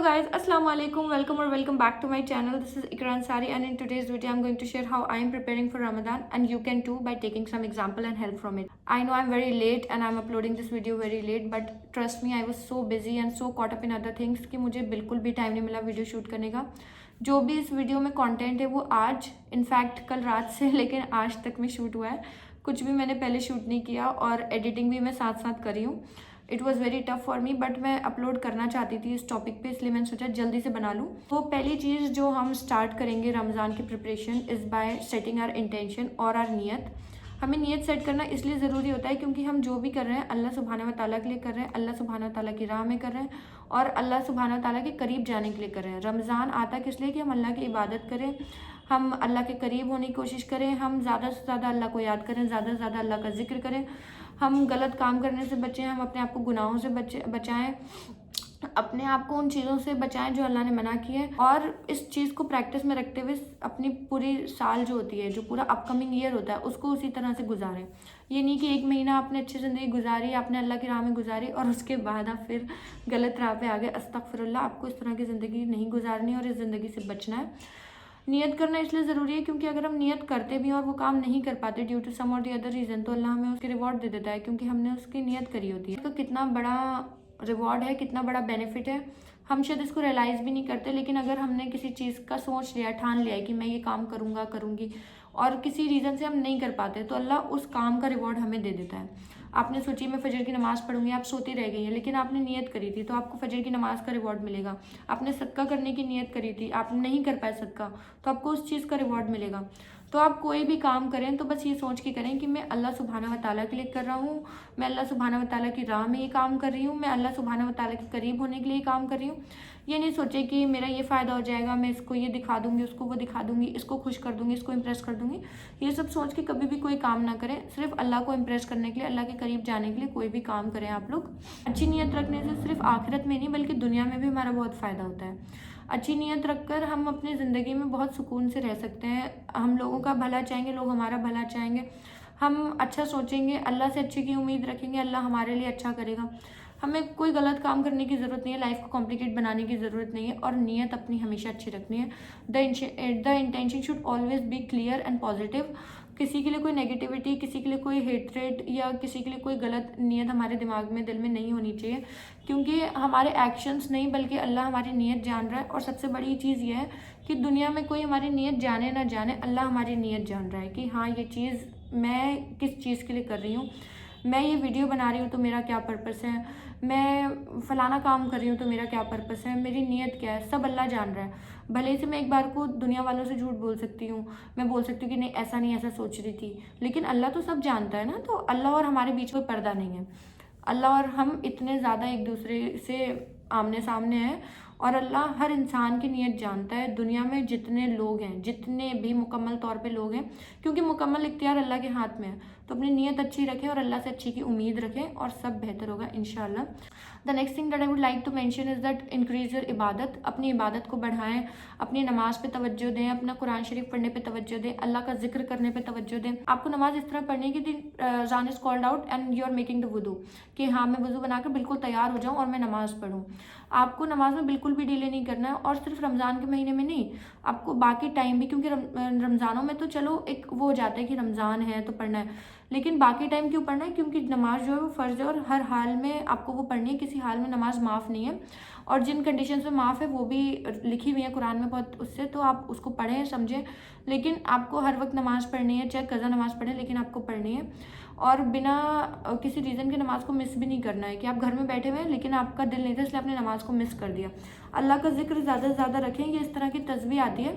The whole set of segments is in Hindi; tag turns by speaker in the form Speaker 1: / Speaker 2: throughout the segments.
Speaker 1: guys, assalamu alaikum, welcome back to my channel. This is Ikra Ansari and in today's video I'm going to share how I am preparing for Ramadan and you can too by taking some example and help from it. I know I'm very late and I'm uploading this video very late, but trust me, I was so busy and so caught up in other things कि मुझे बिल्कुल भी टाइम नहीं मिला वीडियो शूट करने का। जो भी इस वीडियो में कंटेंट है वो आज इनफैक्ट कल रात से लेकिन आज तक में शूट हुआ है। कुछ भी मैंने पहले शूट नहीं किया और एडिटिंग भी मैं साथ साथ करी हूँ। It was very tough for me, but मैं अपलोड करना चाहती थी इस टॉपिक पे, इसलिए मैंने सोचा जल्दी से बना लूँ। तो पहली चीज़ जो हम स्टार्ट करेंगे रमज़ान की preparation is by setting our intention और आर नियत। हमें नियत सेट करना इसलिए ज़रूरी होता है क्योंकि हम जो भी कर रहे हैं अल्लाह सुब्हानहू व तआला के लिए कर रहे हैं, अल्लाह सुब्हानहू व तआला की राह में कर रहे हैं और अल्लाह सुब्हानहू व तआला के करीब जाने के लिए कर रहे हैं। रमज़ान आता किस लिए कि हम अल्लाह की इबादत करें, हम अल्लाह के करीब होने की कोशिश करें, हम ज़्यादा से ज़्यादा अल्लाह को याद करें, ज़्यादा से ज़्यादा अल्लाह का जिक्र करें, हम गलत काम करने से बचें, हम अपने आप को गुनाहों से बचाएं, अपने आप को उन चीज़ों से बचाएं जो अल्लाह ने मना की है। और इस चीज़ को प्रैक्टिस में रखते हुए अपनी पूरी साल जो होती है, जो पूरा अपकमिंग ईयर होता है, उसको उसी तरह से गुजारें। ये नहीं कि एक महीना आपने अच्छी ज़िंदगी गुजारी, आपने अल्लाह की राह में गुजारी और उसके बाद आप फिर गलत राह पे आ गए। अस्तगफिरुल्लाह, आपको इस तरह की ज़िंदगी नहीं गुजारनी और इस ज़िंदगी से बचना है। नियत करना इसलिए ज़रूरी है क्योंकि अगर हम नियत करते भी और वो काम नहीं कर पाते ड्यू टू सम और दी अदर रीज़न, तो अल्लाह हमें उसके रिवॉर्ड दे देता है क्योंकि हमने उसकी नियत करी होती है। तो कितना बड़ा रिवॉर्ड है, कितना बड़ा बेनिफिट है, हम शायद इसको रियलाइज़ भी नहीं करते। लेकिन अगर हमने किसी चीज़ का सोच लिया, ठान लिया है कि मैं ये काम करूँगा, करूँगी, और किसी रीज़न से हम नहीं कर पाते, तो अल्लाह उस काम का रिवॉर्ड हमें दे देता है। आपने सोची मैं फजर की नमाज़ पढ़ूंगी, आप सोती रह गई हैं, लेकिन आपने नियत करी थी तो आपको फजर की नमाज़ का रिवॉर्ड मिलेगा। आपने सदका करने की नियत करी थी, आप नहीं कर पाए सदका, तो आपको उस चीज़ का रिवॉर्ड मिलेगा। तो आप कोई भी काम करें तो बस ये सोच के करें कि मैं अल्लाह सुब्हानहू व तआला के लिए कर रहा हूँ, मैं अल्लाह सुब्हानहू व तआला की राह में ये काम कर रही हूँ, मैं अल्लाह सुब्हानहू व तआला के करीब होने के लिए काम कर रही हूँ। ये नहीं सोचे कि मेरा ये फ़ायदा हो जाएगा, मैं इसको ये दिखा दूंगी, उसको वो दिखा दूंगी, इसको खुश कर दूंगी, इसको इम्प्रेस कर दूंगी। ये सब सोच के कभी भी कोई काम ना करें। सिर्फ अल्लाह को इम्प्रेस करने के लिए, अल्लाह के करीब जाने के लिए कोई भी काम करें आप लोग। अच्छी नीयत रखने से सिर्फ आखिरत में नहीं बल्कि दुनिया में भी हमारा बहुत फ़ायदा होता है। अच्छी नीयत रखकर हम अपनी ज़िंदगी में बहुत सुकून से रह सकते हैं। हम लोगों का भला चाहेंगे, लोग हमारा भला चाहेंगे, हम अच्छा सोचेंगे, अल्लाह से अच्छे की उम्मीद रखेंगे, अल्लाह हमारे लिए अच्छा करेगा। हमें कोई गलत काम करने की ज़रूरत नहीं है, लाइफ को कॉम्प्लिकेट बनाने की ज़रूरत नहीं है और नीयत अपनी हमेशा अच्छी रखनी है। The intention should always be clear and positive. किसी के लिए कोई नेगेटिविटी, किसी के लिए कोई हेट्रेट या किसी के लिए कोई गलत नीयत हमारे दिमाग में, दिल में नहीं होनी चाहिए क्योंकि हमारे एक्शंस नहीं बल्कि अल्लाह हमारी नीयत जान रहा है। और सबसे बड़ी चीज़ यह है कि दुनिया में कोई हमारी नीयत जाने ना जाने, अल्लाह हमारी नीयत जान रहा है कि हाँ ये चीज़ मैं किस चीज़ के लिए कर रही हूँ, मैं ये वीडियो बना रही हूँ तो मेरा क्या पर्पस है, मैं फ़लाना काम कर रही हूँ तो मेरा क्या पर्पस है, मेरी नीयत क्या है, सब अल्लाह जान रहा है। भले से मैं एक बार को दुनिया वालों से झूठ बोल सकती हूँ, मैं बोल सकती हूँ कि नहीं ऐसा नहीं, ऐसा सोच रही थी, लेकिन अल्लाह तो सब जानता है ना। तो अल्लाह और हमारे बीच कोई पर्दा नहीं है। अल्लाह और हम इतने ज़्यादा एक दूसरे से आमने सामने हैं और अल्लाह हर इंसान की नीयत जानता है। दुनिया में जितने लोग हैं, जितने भी मुकम्मल तौर पे लोग हैं, क्योंकि मुकम्मल इख्तियार अल्लाह के हाथ में है, तो अपनी नीयत अच्छी रखें और अल्लाह से अच्छी की उम्मीद रखें और सब बेहतर होगा इंशाल्लाह। The next thing that I would like to mention is that increase your इबादत। अपनी इबादत को बढ़ाएं, अपनी नमाज पे तवज्जो दें, अपना कुरान शरीफ पढ़ने पे तवज्जो दें, अल्लाह का जिक्र करने पे तवज्जो दें। आपको नमाज इस तरह पढ़नी है कि ज़ान is called out and you are making the वुदू, कि हाँ मैं वुज़ू बनाकर बिल्कुल तैयार हो जाऊँ और मैं नमाज़ पढ़ूँ। आपको नमाज में बिल्कुल भी डिले नहीं करना है और सिर्फ रमज़ान के महीने में नहीं, आपको बाकी टाइम भी, क्योंकि रमज़ानों में तो चलो एक वो हो जाता है कि रमज़ान है तो पढ़ना है, लेकिन बाकी टाइम क्यों पढ़ना है? क्योंकि नमाज जो है वो फ़र्ज़ है और हर हाल में आपको वो पढ़नी है, किसी हाल में नमाज माफ़ नहीं है। और जिन कंडीशंस में माफ़ है वो भी लिखी हुई है कुरान में बहुत उससे, तो आप उसको पढ़ें, समझें। लेकिन आपको हर वक्त नमाज़ पढ़नी है, चाहे कज़ा नमाज़ पढ़ें, लेकिन आपको पढ़नी है और बिना किसी रीज़न के नमाज़ को मिस भी नहीं करना है कि आप घर में बैठे हुए हैं लेकिन आपका दिल नहीं था इसलिए आपने नमाज़ को मिस कर दिया। अल्लाह का जिक्र ज़्यादा से ज़्यादा रखें। ये इस तरह की तस्बीह आती है,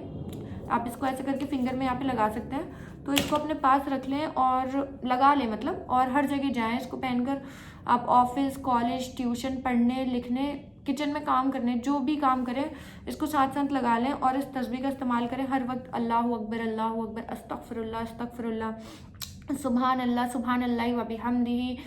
Speaker 1: आप इसको ऐसे करके फिंगर में यहाँ पे लगा सकते हैं, तो इसको अपने पास रख लें और लगा लें मतलब, और हर जगह जाएं इसको पहनकर। आप ऑफिस, कॉलेज, ट्यूशन पढ़ने, लिखने, किचन में काम करने, जो भी काम करें इसको साथ साथ लगा लें और इस तस्बीह का इस्तेमाल करें हर वक्त। अल्लाहु अकबर, अस्तगफिरुल्लाह अस्तगफिरुल्लाह, सुभान अल्लाह व बिहम्दिही,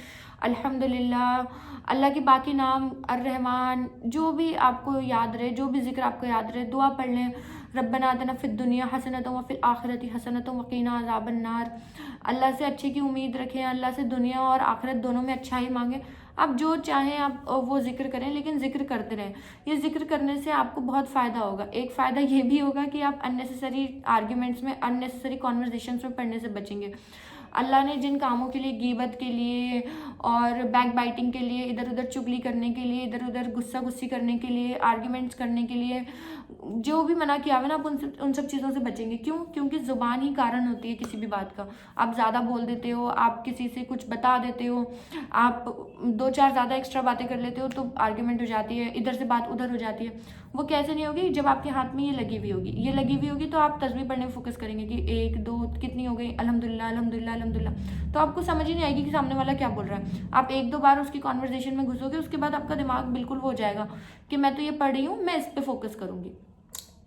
Speaker 1: अल्हम्दुलिल्लाह, अल्लाह के बाकी नाम, अर्रहमान, जो भी आपको याद रहे, जो भी जिक्र आपको याद रहे, दुआ पढ़ लें। रब्बना आतिना फिद दुनिया हसनतुम व फिल आखिरति हसनतुम व क़िना अज़ाबन्नार। अल्लाह से अच्छे की उम्मीद रखें, अल्लाह से दुनिया और आखिरत दोनों में अच्छा ही मांगें। आप जो चाहें आप वो जिक्र करें, लेकिन जिक्र करते रहें। ये जिक्र करने से आपको बहुत फ़ायदा होगा। एक फ़ायदा ये भी होगा कि आप अननेसेसरी आर्ग्यूमेंट्स में, अननेसेसरी कॉन्वर्जेशंस में पढ़ने से बचेंगे। अल्लाह ने जिन कामों के लिए, गीबत के लिए और बैक बाइटिंग के लिए, इधर उधर चुगली करने के लिए, इधर उधर गुस्सा गुस्सी करने के लिए, आर्ग्यूमेंट्स करने के लिए जो भी मना किया हुआ ना, आप उन सब चीज़ों से बचेंगे। क्यों? क्योंकि ज़ुबान ही कारण होती है किसी भी बात का। आप ज़्यादा बोल देते हो, आप किसी से कुछ बता देते हो, आप दो चार ज़्यादा एक्स्ट्रा बातें कर लेते हो तो आर्ग्यूमेंट हो जाती है, इधर से बात उधर हो जाती है। वो कैसे नहीं होगी? जब आपके हाथ में ये लगी हुई होगी। ये लगी हुई होगी तो आप तस्बीह पढ़ने में फोकस करेंगे कि 1 2 कितनी हो गई, अल्हम्दुलिल्लाह अल्हम्दुलिल्लाह अल्हम्दुलिल्लाह। तो आपको समझ ही नहीं आएगी कि सामने वाला क्या बोल रहा है। आप 1 2 बार उसकी कॉन्वर्जेशन में घुसोगे, उसके बाद आपका दिमाग बिल्कुल वो हो जाएगा कि मैं तो ये पढ़ रही हूँ, मैं इस पर फोकस करूँगी।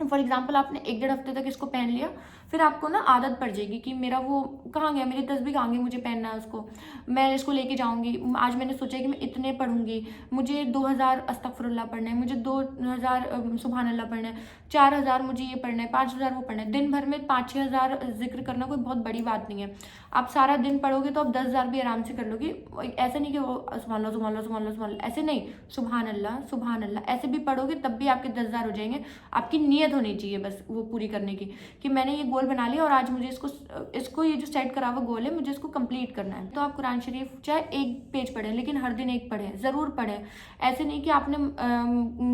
Speaker 1: फॉर एग्जाम्पल आपने 1 1.5 हफ्ते तक इसको पहन लिया, फिर आपको ना आदत पड़ जाएगी कि मेरा वो कहाँ गया, मेरी तस्बीह कहाँ गई, मुझे पहनना है उसको, मैं इसको लेके जाऊँगी। आज मैंने सोचा कि मैं इतने पढ़ूंगी, मुझे 2000 अस्तगफिरुल्लाह पढ़ना है, मुझे 2000 सुबहान अल्लाह पढ़ना है, 4000 मुझे ये पढ़ना है, 5000 वो पढ़ना है। दिन भर में 5 6 हज़ार जिक्र करना कोई बहुत बड़ी बात नहीं है। आप सारा दिन पढ़ोगे तो आप 10,000 भी आराम से कर लोगे। ऐसे नहीं कि वो सुभान अल्लाह सुभान अल्लाह सुभान अल्लाह सुभान अल्लाह, ऐसे नहीं, सुभान अल्लाह ऐसे भी पढ़ोगे तब भी आपके 10,000 हो जाएंगे। आपकी नीयत होनी चाहिए बस वो पूरी करने की, कि मैंने ये गोल बना लिया और आज मुझे इसको ये जो सेट करा हुआ गोल है, मुझे इसको कंप्लीट करना है। तो आप कुरान शरीफ चाहे 1 पेज पढ़ें, लेकिन हर दिन 1 पढ़ें, ज़रूर पढ़ें। ऐसे नहीं कि आपने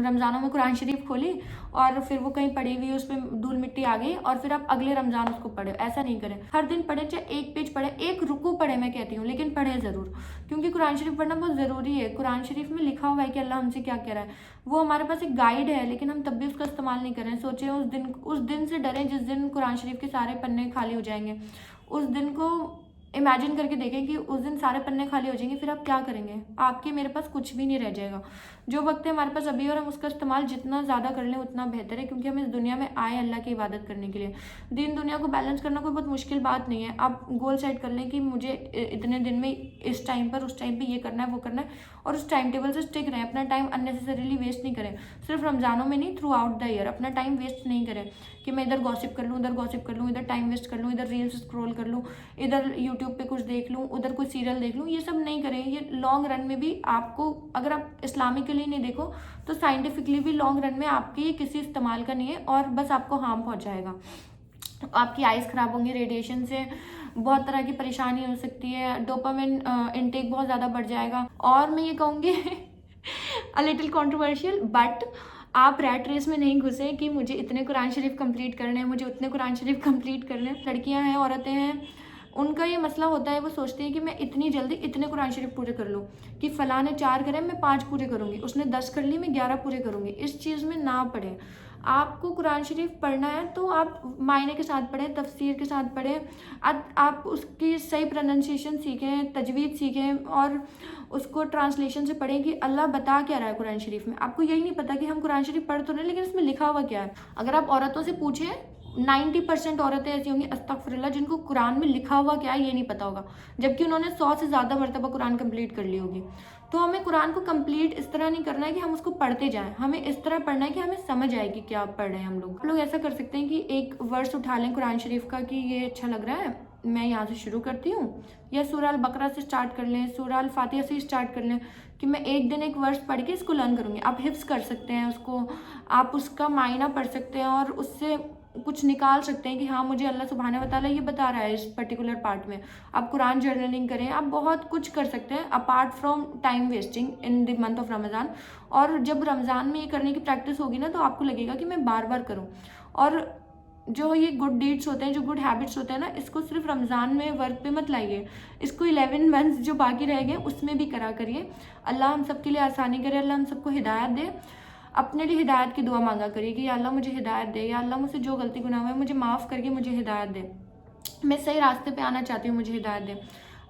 Speaker 1: रमज़ानों में कुरान शरीफ खोली और फिर वो कहीं पड़ी हुई, उस पर धूल मिट्टी आ गई और फिर आप अगले रमज़ान उसको पढ़े। ऐसा नहीं करें, हर दिन पढ़ें, चाहे 1 पेज पढ़ें, 1 रुकू पढ़े मैं कहती हूँ, लेकिन पढ़ें ज़रूर, क्योंकि कुरान शरीफ पढ़ना बहुत ज़रूरी है। कुरान शरीफ में लिखा हुआ है कि अल्लाह हमसे क्या कह रहा है। वो हमारे पास एक गाइड है, लेकिन हम तब भी उसका इस्तेमाल नहीं कर रहे हैं। सोचें उस दिन से डरें जिस दिन कुरान शरीफ के सारे पन्ने खाली हो जाएंगे। उस दिन को इमेजिन करके देखें कि उस दिन सारे पन्ने खाली हो जाएंगे, फिर आप क्या करेंगे? आपके मेरे पास कुछ भी नहीं रह जाएगा। जो वक्त है हमारे पास अभी और हम उसका इस्तेमाल जितना ज़्यादा कर लें उतना बेहतर है, क्योंकि हम इस दुनिया में आए अल्लाह की इबादत करने के लिए। दीन दुनिया को बैलेंस करना कोई बहुत मुश्किल बात नहीं है। आप गोल सेट कर लें कि मुझे इतने दिन में इस टाइम पर उस टाइम पर ये करना है वो करना है, और उस टाइम टेबल से स्टिक रहें। अपना टाइम अननेसेसरीली वेस्ट नहीं करें, सिर्फ रमज़ानों में नहीं, थ्रू आउट द ईयर अपना टाइम वेस्ट नहीं करें कि मैं इधर गॉसिप कर लूँ, उधर गॉसिप कर लूँ, इधर टाइम वेस्ट कर लूँ, इधर रील्स स्क्रॉल कर लूँ, इधर यूट्यूब पे कुछ देख लूँ, उधर कोई सीरियल देख लूँ। ये सब नहीं करें। ये लॉन्ग रन में भी आपको, अगर आप इस्लामिकली नहीं देखो तो साइंटिफिकली भी लॉन्ग रन में आपके किसी इस्तेमाल का नहीं है और बस आपको हार्म पहुँचाएगा। आपकी आइज़ ख़राब होंगी, रेडिएशन से बहुत तरह की परेशानी हो सकती है, डोपामिन इनटेक बहुत ज़्यादा बढ़ जाएगा। और मैं ये कहूँगी अ लिटिल कंट्रोवर्शियल, बट आप रैट रेस में नहीं घुसे कि मुझे इतने कुरान शरीफ कंप्लीट करने हैं, मुझे उतने कुरान शरीफ कंप्लीट करने हैं। लड़कियां हैं, औरतें हैं, उनका ये मसला होता है, वो सोचते हैं कि मैं इतनी जल्दी इतने कुरान शरीफ पूरे कर लूँ, कि फ़लाँ ने 4 करे मैं 5 पूरे करूँगी, उसने 10 कर ली मैं 11 पूरे करूँगी। इस चीज़ में ना पढ़ें। आपको कुरान शरीफ पढ़ना है तो आप मायने के साथ पढ़ें, तफसीर के साथ पढ़ें, आप उसकी सही प्रोनाउंसिएशन सीखें, तजवीद सीखें और उसको ट्रांसलेशन से पढ़ें कि अल्लाह बता क्या रहा है कुरान शरीफ में। आपको यही नहीं पता कि हम कुरान शरीफ पढ़ तो रहे हैं, लेकिन इसमें लिखा हुआ क्या है। अगर आप औरतों से पूछें, 90% औरतें ऐसी होंगी अस्तगफिरुल्लाह जिनको कुरान में लिखा हुआ क्या है ये नहीं पता होगा, जबकि उन्होंने 100 से ज़्यादा मरतबा कुरान कंप्लीट कर ली होगी। तो हमें कुरान को कंप्लीट इस तरह नहीं करना है कि हम उसको पढ़ते जाएं, हमें इस तरह पढ़ना है कि हमें समझ आए कि क्या पढ़ रहे हैं हम लोग। ऐसा कर सकते हैं कि एक वर्स उठा लें कुरान शरीफ का कि ये अच्छा लग रहा है, मैं यहाँ से शुरू करती हूँ, या सूरह अल बकरा से स्टार्ट कर लें, सूरह अल फातिहा से स्टार्ट कर लें कि मैं एक दिन एक वर्स पढ़ के इसको लर्न करूँगी। आप हिफ्स कर सकते हैं उसको, आप उसका मायना पढ़ सकते हैं और उससे कुछ निकाल सकते हैं कि हाँ मुझे अल्लाह सुब्हानहू व तआला ये बता रहा है इस पर्टिकुलर पार्ट में। आप कुरान जर्नलिंग करें, आप बहुत कुछ कर सकते हैं apart from time wasting in the month of Ramzan. और जब रमज़ान में ये करने की प्रैक्टिस होगी ना, तो आपको लगेगा कि मैं बार बार करूँ। और जो ये गुड डीड्स होते हैं, जो गुड हैबिट्स होते हैं ना, इसको सिर्फ रमज़ान में वर्क पे मत लाइए, इसको 11 मंथ्स जो बाकी रह गए उसमें भी करा करिए। अल्लाह हम सबके लिए आसानी करे, अल्लाह हम सबको हिदायत दे। अपने लिए हिदायत की दुआ मांगा करिए कि या अल्लाह मुझे हिदायत दे, या अल्लाह मुझसे जो गलती गुनाह हुआ है मुझे माफ़ करके मुझे हिदायत दे, मैं सही रास्ते पे आना चाहती हूँ, मुझे हिदायत दे।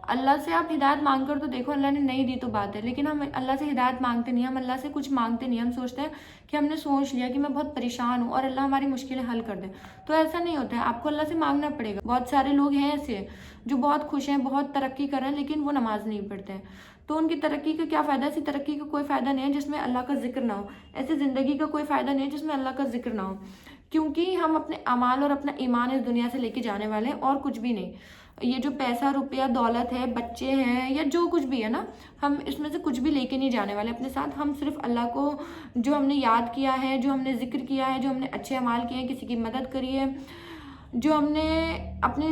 Speaker 1: अल्लाह से आप हिदायत मांग कर तो देखो, अल्लाह ने नहीं दी तो बात है, लेकिन हम अल्लाह से हिदायत मांगते नहीं, हम अल्लाह से कुछ मांगते नहीं। हम सोचते हैं कि हमने सोच लिया कि मैं बहुत परेशान हूँ और अल्लाह हमारी मुश्किलें हल कर दे, तो ऐसा नहीं होता है। आपको अल्लाह से मांगना पड़ेगा। बहुत सारे लोग हैं ऐसे जो बहुत खुश हैं, बहुत तरक्की कर रहे हैं, लेकिन वो नमाज नहीं पढ़ते हैं, तो उनकी तरक्की का क्या फ़ायदा? ऐसी तरक्की का कोई फ़ायदा नहीं है जिसमें अल्लाह का जिक्र ना हो, ऐसी ज़िंदगी का कोई फ़ायदा नहीं है जिसमें अल्लाह का जिक्र ना हो, क्योंकि हम अपने अमाल और अपना ईमान इस दुनिया से लेके जाने वाले हैं और कुछ भी नहीं। ये जो पैसा रुपया दौलत है, बच्चे हैं या जो कुछ भी है ना, हम इसमें से कुछ भी लेके नहीं जाने वाले अपने साथ। हम सिर्फ अल्लाह को जो हमने याद किया है, जो हमने जिक्र किया है, जो हमने अच्छे अमाल किए हैं, किसी की मदद करी है, जो हमने अपने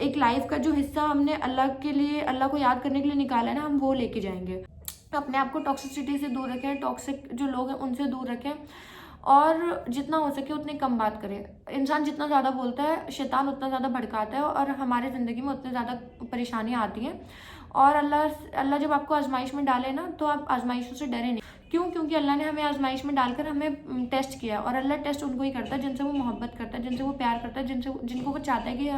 Speaker 1: एक लाइफ का जो हिस्सा हमने अल्लाह के लिए, अल्लाह को याद करने के लिए निकाला है ना, हम वो लेके जाएंगे। अपने आप को टॉक्सिसिटी से दूर रखें, टॉक्सिक जो लोग हैं उनसे दूर रखें, और जितना हो सके उतनी कम बात करें। इंसान जितना ज़्यादा बोलता है, शैतान उतना ज़्यादा भड़काता है, और हमारे ज़िंदगी में उतनी ज़्यादा परेशानियाँ आती हैं। और अल्लाह जब आपको आजमाइश में डाले ना, तो आप आजमाइशों से डरे नहीं। क्यों? क्योंकि अल्लाह ने हमें आजमाइश में डालकर हमें टेस्ट किया, और अल्लाह टेस्ट उनको ही करता है जिनसे वो मोहब्बत करता है, जिनसे वो प्यार करता है, जिनको वो चाहता है कि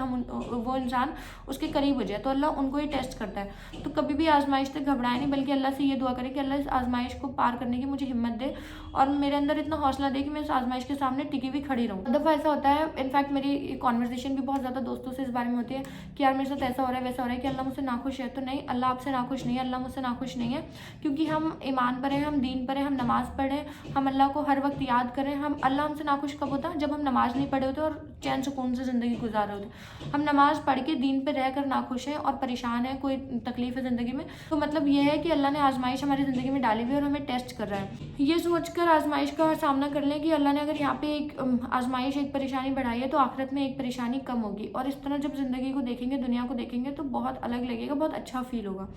Speaker 1: वो इंसान उसके करीब हो जाए, तो अल्लाह उनको ही टेस्ट करता है। तो कभी भी आजमाइश से घबराए नहीं, बल्कि अल्लाह से ये दुआ करें कि अल्लाह इस आजमाइश को पार करने की मुझे हिम्मत दे, और मेरे अंदर इतना हौसला दे कि मैं इस आजमाइश के सामने टिकी हुई खड़ी रहूँ। दफ़ा ऐसा होता है, इनफैक्ट मेरी कॉन्वर्सेशन भी बहुत ज़्यादा दोस्तों से इस बारे में होती है कि यार मेरे साथ ऐसा हो रहा है, वैसा हो रहा है, कि अल्लाह मुझसे नाखुश है। तो नहीं, अल्लाह आपसे नाखुश नहीं है, अल्लाह मुझसे नाखुश नहीं है, क्योंकि हम ईमान पर हैं, हम दीन पर हैं, हम नमाज़ पढ़ें, हम अल्लाह को हर वक्त याद करें। हम अल्लाह हमसे नाखुश कब होता है? जब हम नमाज नहीं पढ़े होते और चैन सुकून से ज़िंदगी गुजार रहे होते। हम नमाज पढ़ के दीन पर रहकर नाखुश हैं और परेशान हैं, कोई तकलीफ है ज़िंदगी में, तो मतलब ये है कि अल्लाह ने आजमाइश हमारी ज़िंदगी में डाली हुई है और हमें टेस्ट कर रहा है। ये सोचकर आजमाइश का सामना कर लें कि अल्लाह ने अगर यहाँ पे एक आजमाइश, एक परेशानी बढ़ाई है, तो आखिरत में एक परेशानी कम होगी। और इस तरह जब ज़िंदगी को देखेंगे, दुनिया को देखेंगे, तो बहुत अलग लगेगा, बहुत अच्छा फील होगा।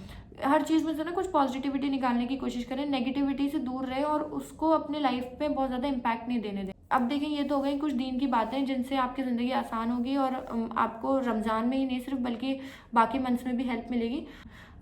Speaker 1: हर चीज़ में से ना कुछ पॉजिटिविटी निकालने की कोशिश करें, नेगेटिविटी से दूर रहे और उसको अपने लाइफ पे बहुत ज़्यादा इम्पैक्ट नहीं देने दें। अब देखें, ये तो हो गई कुछ दीन की बातें जिनसे आपकी ज़िंदगी आसान होगी, और आपको रमज़ान में ही नहीं सिर्फ बल्कि बाकी मंथ्स में भी हेल्प मिलेगी।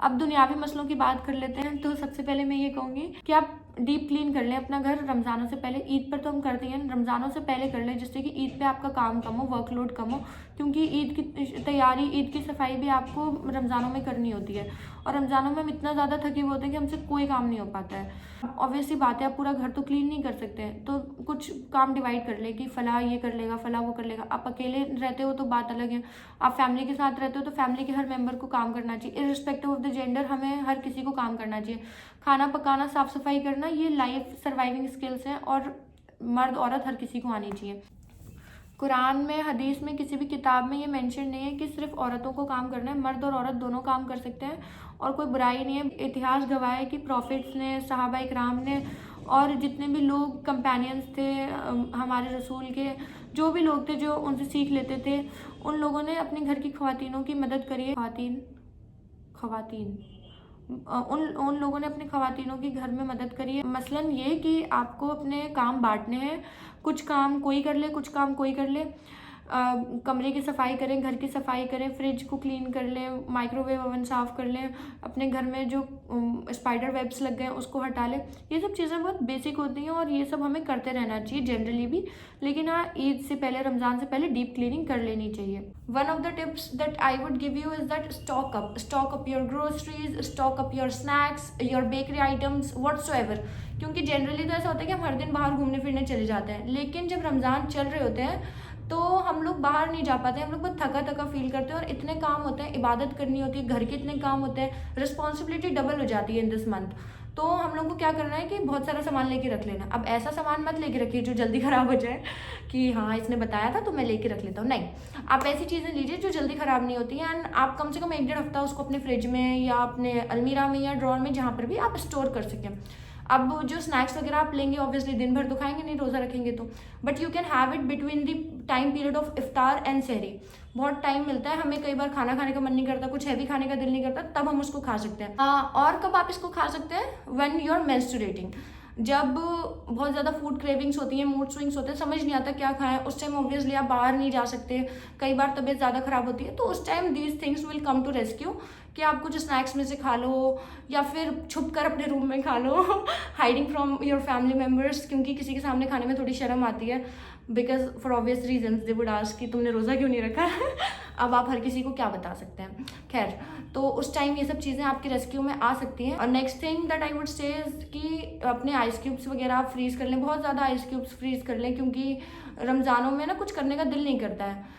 Speaker 1: अब दुनियावी मसलों की बात कर लेते हैं। तो सबसे पहले मैं ये कहूँगी कि आप डीप क्लीन कर लें अपना घर रमज़ानों से पहले। ईद पर तो हम करते हैं, रमज़ानों से पहले कर लें, जिससे कि ईद पे आपका काम कम हो, वर्कलोड कम हो, क्योंकि ईद की तैयारी, ईद की सफाई भी आपको रमज़ानों में करनी होती है, और रमज़ानों में हम इतना ज़्यादा थके हुए होते हैं कि हमसे कोई काम नहीं हो पाता है। ऑब्वियसली बात है, आप पूरा घर तो क्लीन नहीं कर सकते हैं, तो कुछ काम डिवाइड कर ले कि फ़लाँ ये कर लेगा, फ़लाँ वो कर लेगा। आप अकेले रहते हो तो बात अलग है, आप फैमिली के साथ रहते हो तो फैमिली के हर मेंबर को काम करना चाहिए, इर्रिस्पेक्टिव ऑफ द जेंडर, हमें हर किसी को काम करना चाहिए। खाना पकाना, साफ़ सफाई करना, ये लाइफ सर्वाइविंग स्किल्स हैं, और मर्द औरत हर किसी को आनी चाहिए। कुरान में, हदीस में, किसी भी किताब में ये मेंशन नहीं है कि सिर्फ औरतों को काम करना है, मर्द और औरत दोनों काम कर सकते हैं, और कोई बुराई नहीं है। इतिहास गवाह है कि प्रॉफिट्स ने, सहाबा इकराम ने, और जितने भी लोग कंपेनियंस थे हमारे रसूल के, जो भी लोग थे जो उनसे सीख लेते थे, उन लोगों ने अपने घर की ख़वातीनों की मदद करी है। ख़वातीन उन लोगों ने अपनी ख़वातीनों की घर में मदद करी है। मसलन ये कि आपको अपने काम बांटने हैं, कुछ काम कोई कर ले, कुछ काम कोई कर ले। कमरे की सफाई करें, घर की सफाई करें, फ्रिज को क्लीन कर लें, माइक्रोवेव ओवन साफ़ कर लें, अपने घर में जो स्पाइडर वेब्स लग गए उसको हटा लें। ये सब चीज़ें बहुत बेसिक होती हैं, और ये सब हमें करते रहना चाहिए जनरली भी, लेकिन हाँ, ईद से पहले, रमज़ान से पहले डीप क्लीनिंग कर लेनी चाहिए। One of the tips that I would give you is that stock up your groceries, stock up your snacks, your bakery items, whatsoever. क्योंकि जनरली तो ऐसा होता है कि हम हर दिन बाहर घूमने फिरने चले जाते हैं, लेकिन जब रमज़ान चल रहे होते हैं तो हम लोग बाहर नहीं जा पाते हैं, हम लोग बहुत थका थका फील करते हैं, और इतने काम होते हैं, इबादत करनी होती है, घर के इतने काम होते हैं, रिस्पॉन्सिबिलिटी डबल हो जाती है इन दिस मंथ। तो हम लोग को क्या करना है कि बहुत सारा सामान लेके रख लेना। अब ऐसा सामान मत लेके रखिए जो जल्दी ख़राब हो जाए कि हाँ इसने बताया था तो मैं लेके रख लेता हूँ, नहीं। आप ऐसी चीज़ें लीजिए जो जल्दी ख़राब नहीं होती हैं, एंड आप कम से कम 1-1.5 हफ्ता उसको अपने फ्रिज में या अपने अलमीरा में या ड्रॉर में, जहाँ पर भी आप स्टोर कर सकें। अब जो स्नैक्स वगैरह आप लेंगे, ऑब्वियसली दिन भर तो खाएंगे नहीं, रोज़ा रखेंगे तो, but you can have it between the time period of इफ्तार एंड सहरी। बहुत टाइम मिलता है हमें, कई बार खाना खाने का मन नहीं करता, कुछ हैवी खाने का दिल नहीं करता, तब हम उसको खा सकते हैं। और कब आप इसको खा सकते हैं? व्हेन यू आर मेंस्ट्रुएटिंग, जब बहुत ज़्यादा फूड क्रेविंग्स होती हैं, मूड स्विंग्स होते हैं, समझ नहीं आता क्या खाएं, उस टाइम ऑब्वियसली आप बाहर नहीं जा सकते, कई बार तबीयत ज़्यादा ख़राब होती है, तो उस time these things will come to rescue, कि आप कुछ स्नैक्स में से खा लो, या फिर छुप कर अपने रूम में खा लो, hiding from your family members, क्योंकि किसी के सामने खाने में थोड़ी शर्म आती है, because for obvious reasons they would ask कि तुमने रोज़ा क्यों नहीं रखा। अब आप हर किसी को क्या बता सकते हैं, खैर, तो उस टाइम ये सब चीज़ें आपके रेस्क्यू में आ सकती हैं। और next thing that I would say कि अपने आइस क्यूब्स वगैरह आप फ्रीज़ कर लें, बहुत ज़्यादा आइस क्यूब्स फ्रीज़ कर लें, क्योंकि रमज़ानों में ना कुछ करने का दिल नहीं करता है।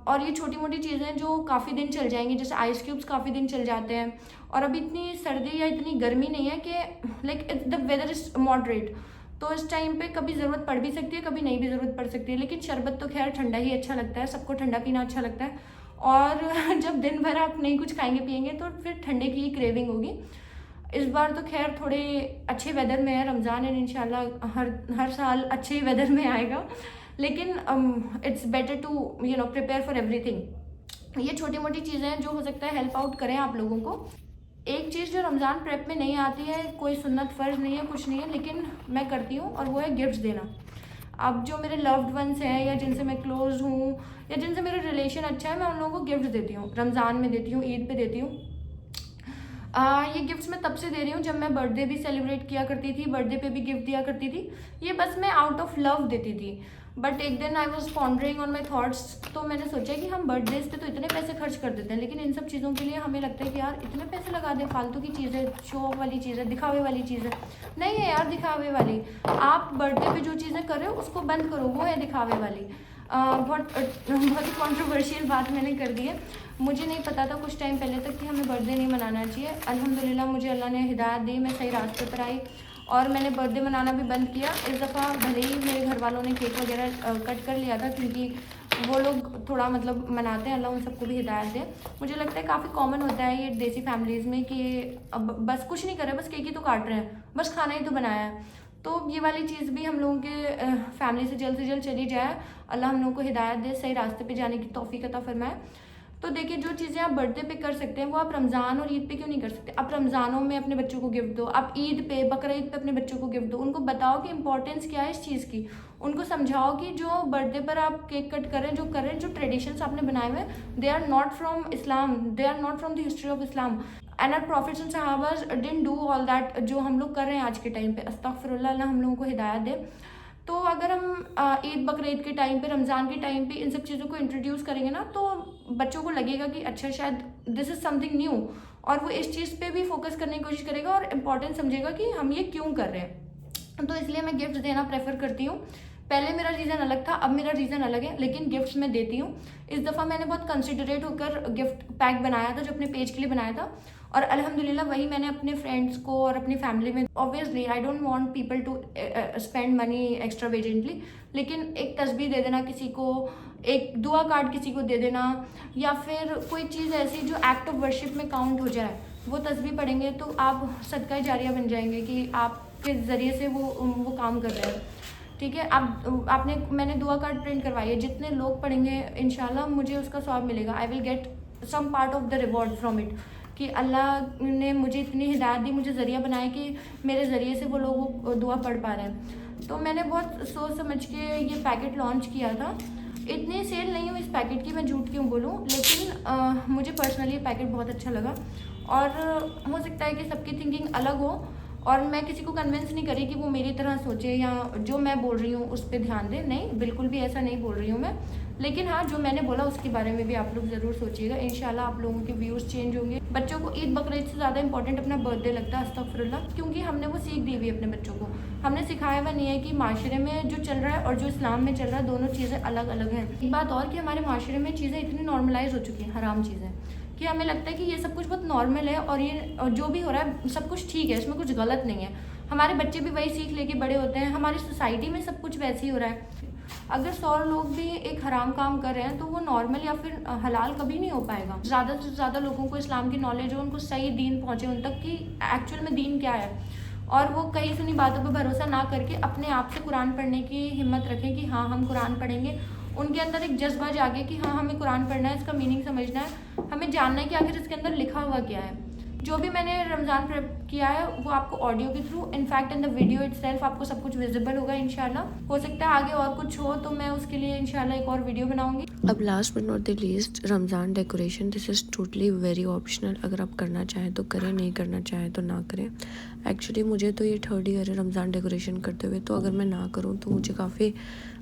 Speaker 1: और ये छोटी मोटी चीज़ें जो काफ़ी दिन चल जाएंगी, जैसे आइस क्यूब्स काफ़ी दिन चल जाते हैं, और अभी इतनी सर्दी या इतनी गर्मी नहीं है कि like the weather is moderate, तो इस टाइम पे कभी ज़रूरत पड़ भी सकती है, कभी नहीं भी ज़रूरत पड़ सकती है, लेकिन शरबत तो खैर ठंडा ही अच्छा लगता है, सबको ठंडा पीना अच्छा लगता है, और जब दिन भर आप नहीं कुछ खाएंगे पिएंगे तो फिर ठंडे की ही क्रेविंग होगी। इस बार तो खैर थोड़े अच्छे वेदर में है रमज़ान, एंड इंशाल्लाह हर साल अच्छे ही वेदर में आएगा, लेकिन it's better to prepare for everything. ये छोटी मोटी चीज़ें हैं जो हो सकता है हेल्प आउट करें आप लोगों को। एक चीज़ जो रमज़ान प्रेप में नहीं आती है, कोई सुन्नत फ़र्ज नहीं है, कुछ नहीं है, लेकिन मैं करती हूँ, और वो है गिफ्ट्स देना। अब जो मेरे लव्ड वंस हैं या जिनसे मैं क्लोज हूँ या जिनसे मेरा रिलेशन अच्छा है, मैं उन लोगों को गिफ्ट देती हूँ। रमज़ान में देती हूँ, ईद पे देती हूँ। ये गिफ्ट्स मैं तब से दे रही हूँ जब मैं बर्थडे भी सेलिब्रेट किया करती थी, बर्थडे पे भी गिफ्ट दिया करती थी। ये बस मैं आउट ऑफ लव देती थी। बट एक दिन I was pondering on my thoughts, तो मैंने सोचा कि हम बर्थडेज पे तो इतने पैसे खर्च कर देते हैं, लेकिन इन सब चीज़ों के लिए हमें लगता है कि यार इतने पैसे लगा दें, फालतू की चीज़ है, शो ऑफ वाली चीज़ है, दिखावे वाली चीज़ है। नहीं है यार दिखावे वाली। आप बर्थडे पे जो चीज़ें कर रहे हो उसको बंद करो, वो है दिखावे वाली। बहुत ही कॉन्ट्रोवर्शियल बात मैंने कर दी है। मुझे नहीं पता था कुछ टाइम पहले तक कि हमें बर्थडे नहीं मनाना चाहिए। अल्हम्दुलिल्लाह मुझे अल्लाह ने हिदायत दी, मैं सही रास्ते पर आई और मैंने बर्थडे मनाना भी बंद किया। इस दफ़ा भले ही मेरे घर वालों ने केक वगैरह कट कर लिया था, क्योंकि वो लोग थोड़ा मतलब मनाते हैं, अल्लाह उन सबको भी हिदायत दे। मुझे लगता है काफ़ी कॉमन होता है ये देसी फैमिलीज़ में कि अब बस कुछ नहीं कर रहे, बस केक ही तो काट रहे हैं, बस खाना ही तो बनाया है। तो ये वाली चीज़ भी हम लोगों के फैमिली से जल्द चली जाए। अल्लाह हम लोगों को हिदायत दे, सही रास्ते पे जाने की तौफीक अता फरमाए। तो देखिए, जो चीज़ें आप बर्थडे पे कर सकते हैं वो आप रमज़ान और ईद पे क्यों नहीं कर सकते। आप रमज़ानों में अपने बच्चों को गिफ्ट दो, आप ईद पे बकरा ईद पे अपने बच्चों को गिफ्ट दो। उनको बताओ कि इंपॉर्टेंस क्या है इस चीज़ की। उनको समझाओ कि जो बर्थडे पर आप केक कट करें, जो करें, जो ट्रेडिशंस आपने बनाए हुए, they are not from Islam, they are not from the history of Islam, and are prophets and सहाबाज डिडंट डू ऑल दैट जो हम लोग कर रहे हैं आज के टाइम पे। अस्तगफिरुल्लाह, अल्लाह हम लोगों को हिदायत दे। तो अगर हम ईद बकरीद के टाइम पे, रमज़ान के टाइम पे इन सब चीज़ों को इंट्रोड्यूस करेंगे ना, तो बच्चों को लगेगा कि अच्छा शायद दिस इज़ समथिंग न्यू, और वो इस चीज़ पे भी फोकस करने की कोशिश करेगा और इम्पोर्टेंस समझेगा कि हम ये क्यों कर रहे हैं। तो इसलिए मैं गिफ्ट देना प्रेफर करती हूँ। पहले मेरा रीज़न अलग था, अब मेरा रीज़न अलग है, लेकिन गिफ्ट्स मैं देती हूँ। इस दफ़ा मैंने बहुत कंसिडरेट होकर गिफ्ट पैक बनाया था, जो अपने पेज के लिए बनाया था, और अल्हम्दुलिल्लाह वही मैंने अपने फ्रेंड्स को और अपनी फैमिली में, obviously I don't want people to spend money extravagantly, लेकिन एक तस्बीह दे देना किसी को, एक दुआ कार्ड किसी को दे देना, या फिर कोई चीज़ ऐसी जो एक्ट ऑफ वर्शिप में काउंट हो जाए, वो तस्बीह पढ़ेंगे तो आप सदका जारिया बन जाएंगे कि आपके ज़रिए से वो काम कर रहे हैं। ठीक है, मैंने दुआ कार्ड प्रिंट करवाई है, जितने लोग पढ़ेंगे इंशाल्लाह मुझे उसका सवाब मिलेगा। I will get some part of the reward from it, कि अल्लाह ने मुझे इतनी हिदायत दी, मुझे ज़रिया बनाया कि मेरे ज़रिए से वो लोग दुआ पढ़ पा रहे हैं। तो मैंने बहुत सोच समझ के ये पैकेट लॉन्च किया था। इतनी सेल नहीं हुई इस पैकेट की, मैं झूठ क्यों बोलूँ, लेकिन मुझे पर्सनली ये पैकेट बहुत अच्छा लगा। और हो सकता है कि सबकी थिंकिंग अलग हो, और मैं किसी को कन्विंस नहीं करी कि वो मेरी तरह सोचे या जो मैं बोल रही हूँ उस पर ध्यान दे। नहीं, बिल्कुल भी ऐसा नहीं बोल रही हूँ मैं, लेकिन हाँ, जो मैंने बोला उसके बारे में भी आप लोग ज़रूर सोचिएगा। इंशाल्लाह आप लोगों के व्यूज़ चेंज होंगे। बच्चों को ईद बकरीद से ज़्यादा इंपॉर्टेंट अपना बर्थडे लगता है, अस्तगफिरुल्लाह, क्योंकि हमने वो सीख दी हुई है अपने बच्चों को। हमने सिखाया हुआ नहीं है कि माशरे में जो चल रहा है और जो इस्लाम में चल रहा है, दोनों चीज़ें अलग अलग हैं। एक बात और कि हमारे माशरे में चीज़ें इतनी नॉर्मलाइज हो चुकी हैं, हराम चीज़ें, कि हमें लगता है कि ये सब कुछ बहुत नॉर्मल है, और ये जो भी हो रहा है सब कुछ ठीक है, इसमें कुछ गलत नहीं है। हमारे बच्चे भी वही सीख लेके बड़े होते हैं, हमारी सोसाइटी में सब कुछ वैसे ही हो रहा है। अगर 100 लोग भी एक हराम काम कर रहे हैं तो वो नॉर्मल या फिर हलाल कभी नहीं हो पाएगा। ज़्यादा से ज़्यादा लोगों को इस्लाम की नॉलेज हो, उनको सही दीन पहुँचे उन तक कि एक्चुअल में दीन क्या है, और वो कहीं सुनी बातों पर भरोसा ना करके अपने आप से कुरान पढ़ने की हिम्मत रखें कि हाँ हम कुरान पढ़ेंगे। उनके अंदर एक जज्बा जागे कि हाँ हमें कुरान पढ़ना है, इसका मीनिंग समझना है, हमें जानना है कि आखिर इसके अंदर लिखा हुआ क्या है। जो भी मैंने रमज़ान प्रेप किया है वो आपको ऑडियो के through, in fact in the video itself आपको सब कुछ विजिबल होगा इंशाल्लाह। हो सकता है आगे और कुछ हो तो मैं उसके लिए इंशाल्लाह एक और वीडियो बनाऊंगी।
Speaker 2: अब last but not the least, Ramzan decoration, this is totally very optional. अगर आप करना चाहें तो करें, नहीं करना चाहें तो ना करें। एक्चुअली मुझे तो ये 3rd ईयर है रमज़ान डेकोरेशन करते हुए, तो अगर मैं ना करूँ तो मुझे काफ़ी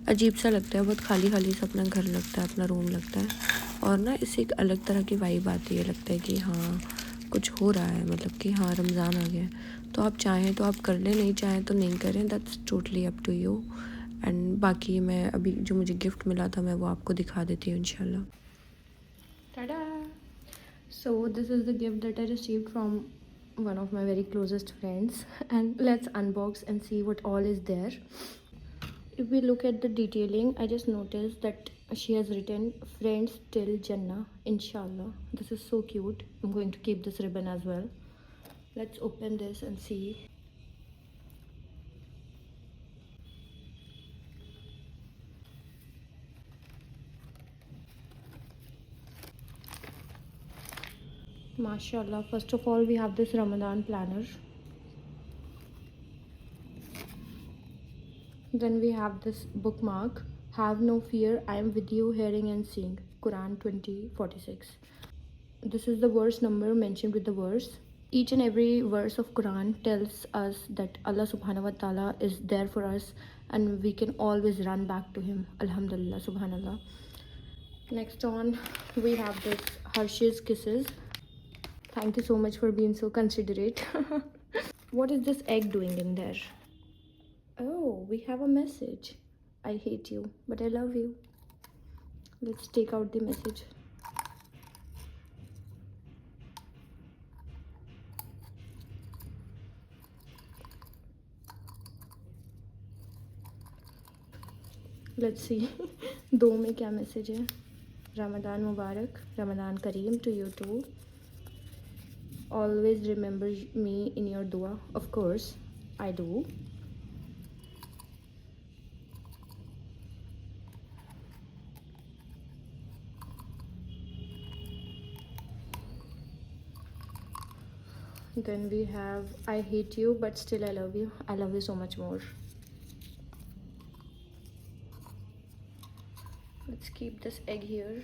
Speaker 2: अजीब सा लगता है, बहुत खाली खाली सा अपना घर लगता है, अपना रूम लगता है, और ना इससे एक अलग तरह की वाइब आती है, लगता है कि हाँ कुछ हो रहा है, मतलब कि हाँ रमज़ान आ गया है। तो आप चाहें तो आप कर लें, नहीं चाहें तो नहीं करें, that's totally up to you. And बाकी मैं अभी जो मुझे गिफ्ट मिला था मैं वो आपको दिखा देती हूँ इंशाल्लाह।
Speaker 1: Ta-da! So this is the gift that I received from one of my very closest friends, and let's unbox and see what all is there. If we look at the detailing, I just noticed that She has written friends till Jannah, inshallah. This is so cute. I'm going to keep this ribbon as well. Let's open this and see. MashaAllah. First of all, we have this Ramadan planner. Then we have this bookmark. Have no fear, I am with you, hearing and seeing. Quran 20:46. This is the verse number mentioned with the verse. Each and every verse of Quran tells us that Allah subhanahu wa ta'ala is there for us and we can always run back to him. Alhamdulillah, subhanallah. Next on, we have this Hershey's Kisses. Thank you so much for being so considerate. What is this egg doing in there? Oh, we have a message. I hate you, but I love you. Let's take out the message. Let's see. दो में क्या मैसेज है? Ramadan Mubarak, Ramadan Kareem to you too. Always remember me in your dua. Of course, I do. Then we have I hate you, but still I love you. I love you so much more. Let's keep this egg here.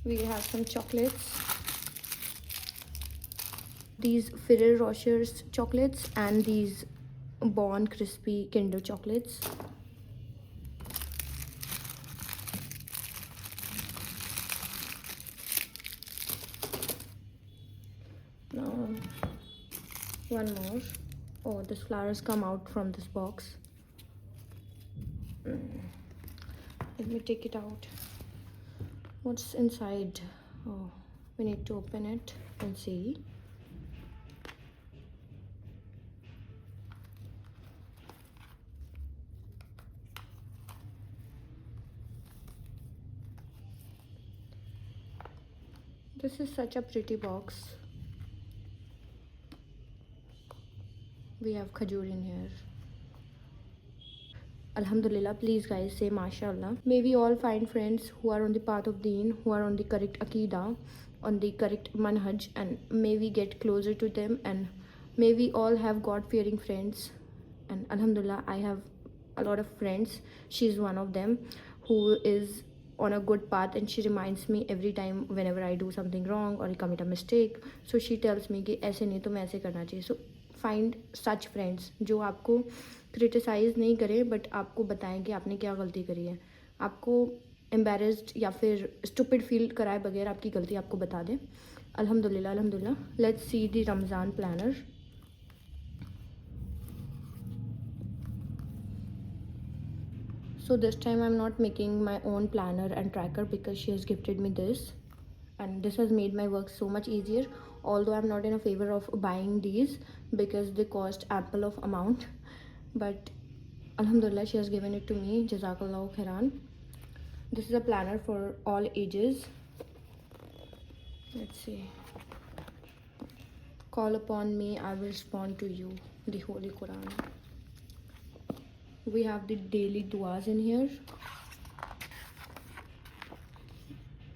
Speaker 1: We have some chocolates. These Ferrero Rocher's chocolates and these Bon Crispy Kinder chocolates. Now, one more. Oh, this flowers come out from this box. Let me take it out. What's inside? Oh, we need to open it and see. This is such a pretty box. We have khajur in here. Alhamdulillah, please guys say mashallah. May we all find friends who are on the path of deen, who are on the correct aqidah, on the correct manhaj, and may we get closer to them, and may we all have God-fearing friends. And alhamdulillah, I have a lot of friends. She's one of them who is on a good path, and she reminds me every time whenever I do something wrong or I commit a mistake. So she tells me कि ऐसे नहीं तो मैं ऐसे करना चाहिए. So find such friends जो आपको क्रिटिसाइज़ नहीं करे बट आपको बताएं कि आपने क्या गलती करी है, आपको एम्बेरस्ड या फिर स्टूपिड फील कराए बगैर आपकी गलती आपको बता दें. अल्हम्दुलिल्लाह अल्हम्दुलिल्लाह. Let's see the Ramzan planner. So this time I'm not making my own planner and tracker because she has gifted me this, and this has made my work so much easier, although I'm not in a favor of buying these because they cost ample of amount. But alhamdulillah, she has given it to me. Jazakallahu khairan. This is a planner for all ages. Let's see. Call upon me, I will respond to you. The Holy Quran. We have the daily duas in here.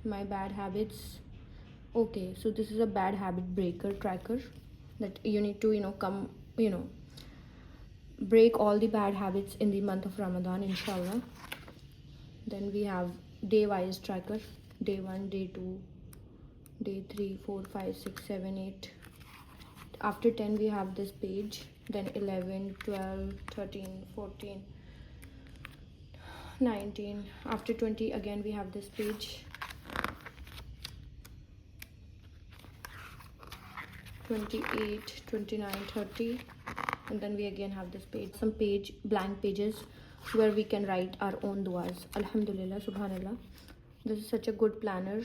Speaker 1: My bad habits. Okay, so this is a bad habit breaker tracker that you need to come break all the bad habits in the month of Ramadan, inshallah. Then we have day wise tracker. Day 1, day 2, day 3, 4, 5, 6, 7, 8. After 10 we have this page. Then 11, 12, 13, 14, 19. After 20 again we have this page. 28, 29, 30, and then we again have this page, some blank pages where we can write our own duas. Alhamdulillah, subhanallah, this is such a good planner,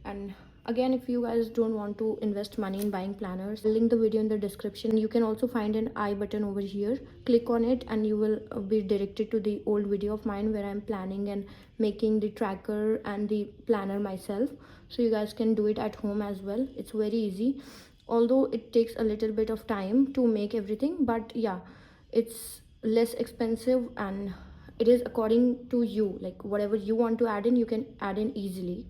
Speaker 1: and Again, if you guys don't want to invest money in buying planners, I'll link the video in the description. You can also find an I button over here. Click on it and you will be directed to the old video of mine where I'm planning and making the tracker and the planner myself. So you guys can do it at home as well. It's very easy, although it takes a little bit of time to make everything, but yeah, it's less expensive and it is according to you. Like whatever you want to add in, you can add in easily.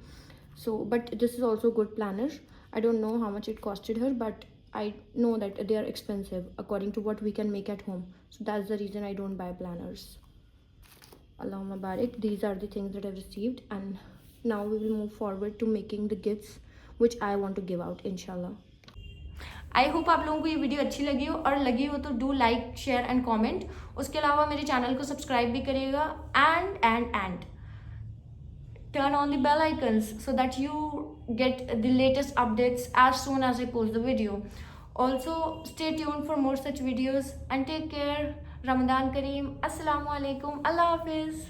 Speaker 1: So but this is also good planner. I don't know how much it costed her, but I know that they are expensive according to what we can make at home. So that's the reason I don't buy planners. Allahumma barik. These are the things that I've received, and now we will move forward to making the gifts which I want to give out, inshallah. I hope आप लोगों को ये वीडियो अच्छी लगी हो, और लगी हो तो do like, share and comment. उसके अलावा मेरे चैनल को सब्सक्राइब भी करिएगा and turn on the bell icons so that you get the latest updates as soon as I post the video. Also stay tuned for more such videos and take care. Ramadan Kareem. Assalamu alaikum. Allah Hafiz.